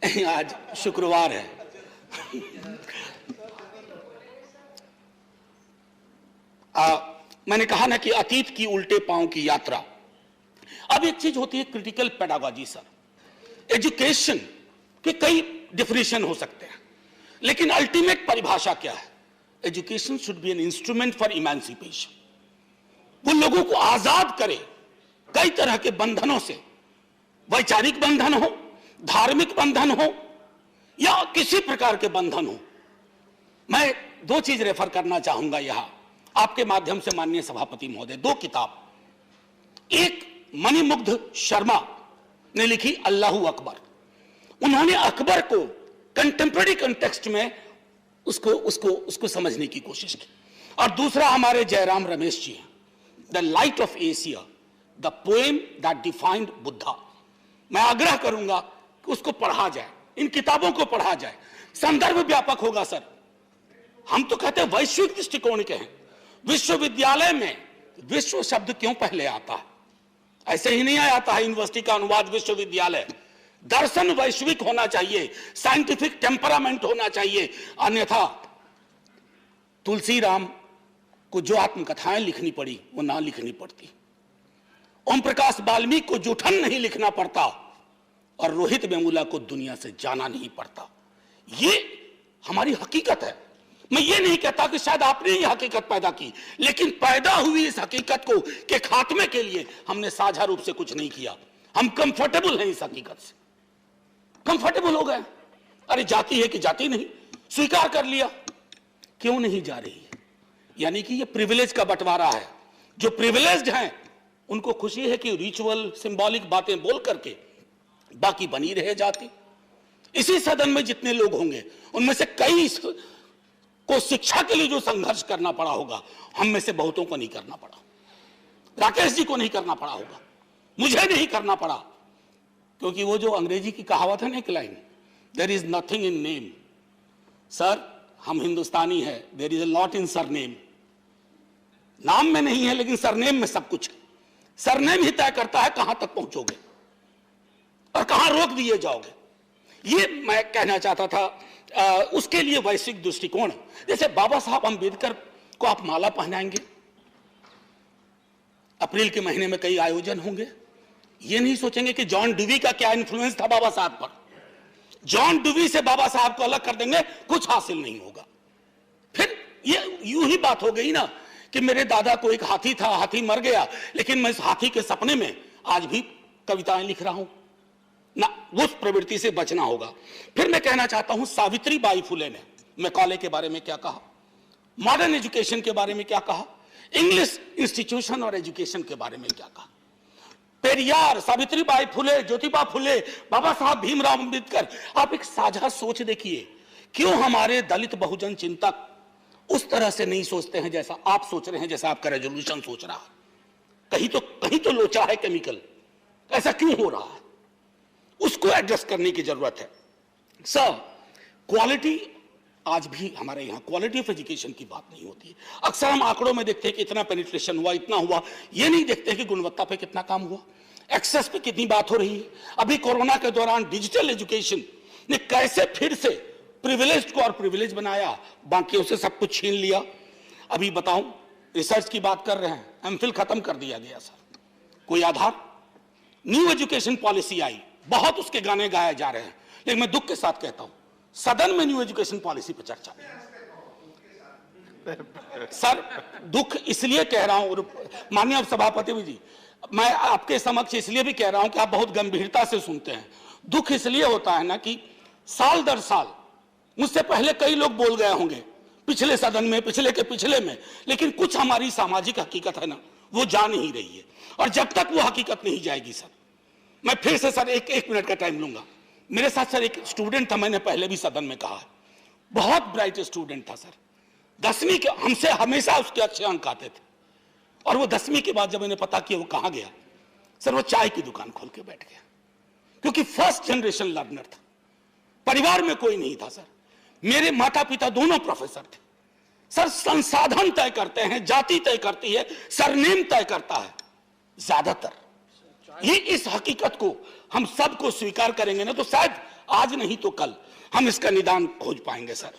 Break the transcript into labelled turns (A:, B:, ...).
A: आज शुक्रवार है। मैंने कहा ना कि अतीत की उल्टे पांव की यात्रा। अब एक चीज होती है क्रिटिकल पेडागॉजी सर। एजुकेशन के कई डिफिनेशन हो सकते हैं, लेकिन अल्टीमेट परिभाषा क्या है? Education should be an instrument for emancipation. वो लोगों को आजाद करे कई तरह के बंधनों से, वैचारिक बंधन हो, धार्मिक बंधन हो या किसी प्रकार के बंधन हो। मैं दो चीज रेफर करना चाहूंगा यहां आपके माध्यम से माननीय सभापति महोदय। दो किताब, एक मणिमुग्ध शर्मा ने लिखी अल्लाहू अकबर। उन्होंने अकबर को कंटेम्पररी कंटेक्स्ट में उसको समझने की कोशिश की। और दूसरा हमारे जयराम रमेश जी हैं, the light of Asia, the poem that defined Buddha. मैं आग्रह करूंगा कि उसको पढ़ा जाए, इन किताबों को पढ़ा जाए। संदर्भ व्यापक होगा सर। हम तो कहते हैं वैश्विक दृष्टिकोण के हैं। विश्वविद्यालय में विश्व शब्द क्यों पहले आता है? ऐसे ही नहीं आता है यूनिवर्सिटी का अनुवाद विश्वविद्यालय। दर्शन वैश्विक होना चाहिए, साइंटिफिक टेम्परामेंट होना चाहिए, अन्यथा तुलसीराम को जो आत्मकथाएं लिखनी पड़ी वो ना लिखनी पड़ती, ओम प्रकाश वाल्मीकि को जूठन नहीं लिखना पड़ता, और रोहित वेमुला को दुनिया से जाना नहीं पड़ता। ये हमारी हकीकत है। मैं ये नहीं कहता कि शायद आपने ये हकीकत पैदा की, लेकिन पैदा हुई इस हकीकत को के खात्मे के लिए हमने साझा रूप से कुछ नहीं किया। हम कंफर्टेबल हैं इस हकीकत से, कंफर्टेबल हो गए। अरे जाति है कि जाति नहीं, स्वीकार कर लिया। क्यों नहीं जा रही है? यानी कि ये प्रिविलेज का बंटवारा है। जो प्रिविलेज्ड हैं उनको खुशी है कि रिचुअल सिंबॉलिक बातें बोल करके बाकी बनी रहे जाति। इसी सदन में जितने लोग होंगे उनमें से कई को शिक्षा के लिए जो संघर्ष करना पड़ा होगा, हम में से बहुतों को नहीं करना पड़ा। राकेश जी को नहीं करना पड़ा होगा, मुझे नहीं करना पड़ा, क्योंकि वो जो अंग्रेजी की कहावत है ना, एक line, there is nothing in name. Sir हम हिंदुस्तानी है, there is a lot in surname. नाम में नहीं है लेकिन सरनेम में सब कुछ है। सरनेम ही तय करता है कहां तक पहुंचोगे और कहां रोक दिए जाओगे। ये मैं कहना चाहता था। उसके लिए वैश्विक दृष्टिकोण, जैसे बाबा साहब अंबेडकर को आप माला पहनाएंगे, अप्रैल के महीने में कई आयोजन होंगे। ये नहीं सोचेंगे कि जॉन डुवी का क्या इन्फ्लुएंस था बाबा साहब पर। जॉन डुवी से बाबा साहब को अलग कर देंगे, कुछ हासिल नहीं होगा। फिर ये यूं ही बात हो गई ना कि मेरे दादा को एक हाथी था, हाथी मर गया, लेकिन मैं इस हाथी के सपने में आज भी कविताएं लिख रहा हूं ना। उस प्रवृत्ति से बचना होगा। फिर मैं कहना चाहता हूं सावित्रीबाई फुले ने मैकॉले के बारे में क्या कहा, मॉडर्न एजुकेशन के बारे में क्या कहा, इंग्लिश इंस्टीट्यूशन और एजुकेशन के बारे में क्या कहा। पेरियार, सावित्रीबाई फुले, ज्योतिबा फुले, बाबा साहब भीमराव अंबेडकर। आप एक साझा सोच देखिए, क्यों हमारे दलित बहुजन चिंतक उस तरह से नहीं सोचते हैं जैसा आप सोच रहे हैं, जैसा आपका रेजोल्यूशन सोच रहा है। कहीं तो लोचा है केमिकल। ऐसा क्यों हो रहा है? उसको एड्रेस करने की जरूरत है। सर क्वालिटी, आज भी हमारे यहां क्वालिटी ऑफ एजुकेशन की बात नहीं होती है। अक्सर हम आंकड़ों में देखते हैं कि इतना पेनिट्रेशन हुआ, इतना हुआ, ये नहीं देखते कि गुणवत्ता पे कितना काम हुआ, एक्सेस पे कितनी बात हो रही है। अभी कोरोना के दौरान डिजिटल एजुकेशन ने कैसे फिर से प्रिविलेज को और प्रिविलेज बनाया, बाकियों से सब कुछ छीन लिया। अभी बताऊं, रिसर्च की बात कर रहे हैं, एमफिल खत्म कर दिया गया सर, कोई आधार। न्यू एजुकेशन पॉलिसी आई, बहुत उसके गाने गाए जा रहे हैं, लेकिन मैं दुख के साथ कहता हूं सदन में न्यू एजुकेशन पॉलिसी पर चर्चा। सर दुख इसलिए कह रहा हूं माननीय सभापति जी, मैं आपके समक्ष इसलिए भी कह रहा हूं कि आप बहुत गंभीरता से सुनते हैं। दुख इसलिए होता है ना कि साल दर साल मुझसे पहले कई लोग बोल गए होंगे, पिछले सदन में, पिछले के पिछले में, लेकिन कुछ हमारी सामाजिक हकीकत है ना, वो जा नहीं रही है। और जब तक वो हकीकत नहीं जाएगी सर, मैं फिर से सर एक मिनट का टाइम लूंगा। मेरे साथ सर एक स्टूडेंट था, मैंने पहले भी सदन में कहा, बहुत ब्राइट स्टूडेंट था सर। 10वीं के हमसे हमेशा उसके अच्छे अंक आते थे, और वो 10वीं के बाद जब मैंने पता किया वो कहां गया, सर वो चाय की दुकान खोल के बैठ गया, क्योंकि फर्स्ट जनरेशन लर्नर था। परिवार में कोई नहीं था सर, मेरे माता पिता दोनों प्रोफेसर थे। सर संसाधन तय करते हैं, जाति तय करती है, सरनेम तय करता है ज्यादातर। ये इस हकीकत को हम सबको स्वीकार करेंगे ना, तो शायद आज नहीं तो कल हम इसका निदान खोज पाएंगे सर।